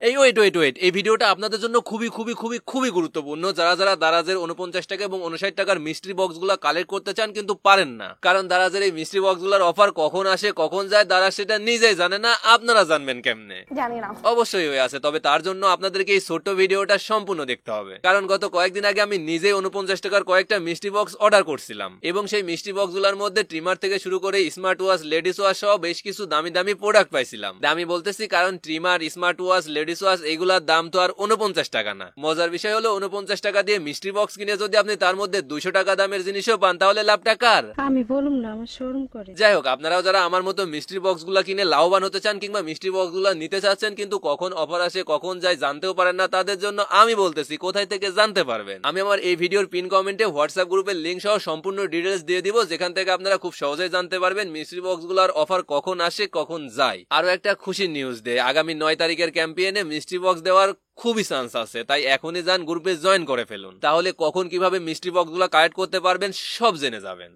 এই wait wait wait এই ভিডিওটা আপনাদের জন্য খুবই খুবই খুবই খুবই গুরুত্বপূর্ণ। যারা যারা দারাজের 49 টাকা এবং 59 টাকার মিস্ট্রি বক্স গুলা কালেক্ট করতে চান কিন্তু পারেন না, কারণ দারাজের এই মিস্ট্রি বক্স গুলার অফার কখন আসে কখন যায় দারাজ সেটা নিজেই জানে না, আপনারা জানবেন কেমনে? জানি না। অবশ্যই হয়ে আছে, তবে তার জন্য আপনাদেরকে এই ছোট্ট ভিডিওটা সম্পূর্ণ দেখতে হবে, কারণ গত কয়েকদিন আগে আমি নিজেই 49 টাকার কয়েকটা মিস্ট্রি বক্স অর্ডার করছিলাম এবং সেই মিস্ট্রি বক্স গুলার মধ্যে ট্রিমার থেকে শুরু করে স্মার্ট ওয়াচ, লেডিস ওয়াচ সহ বেশ কিছু দামি দামি প্রোডাক্ট পাইছিলাম। দামি বলতেছি কারণ trimmer, smart watch, ladies watch এগুলার দাম তো আর 49 টাকা না। মজার বিষয় হলো 49 টাকা দিয়ে মিস্ট্রি বক্স কিনে যদি আপনি তার মধ্যে 200 টাকা দামের জিনিসও পান তাহলে লাভটা কার? আমি বলুম না, আমার শরম করে। যাই হোক, আপনারাও যারা আমার মতো মিস্ট্রি বক্স গুলা কিনে লাভবান হতে চান কিংবা মিস্ট্রি বক্স গুলা নিতে চাচ্ছেন কিন্তু কখন অফার আসে কখন যায় জানতেও পারেন না, তাদের জন্য আমি বলতেছি কোথায় থেকে জানতে পারবেন। আমি আমার এই ভিডিওর পিন কমেন্টে হোয়াটসঅ্যাপ গ্রুপের লিঙ্ক সহ সম্পূর্ণ ডিটেলস দিয়ে দিব, যেখান থেকে আপনারা খুব সহজেই জানতে পারবেন মিস্ট্রি বক্স গুলার অফার কখন আসে কখন যায়। আরো একটা খুশির নিউজ দেয়, আগামী 9 তারিখের ক্যাম্পেইনে মিস্ট্রি বক্স দেওয়ার খুবই চান্স আছে, তাই এখনই যান গ্রুপে জয়েন করে ফেলুন, তাহলে কখন কিভাবে মিস্ট্রি বক্স গুলা কালেক্ট করতে পারবেন সব জেনে যাবেন।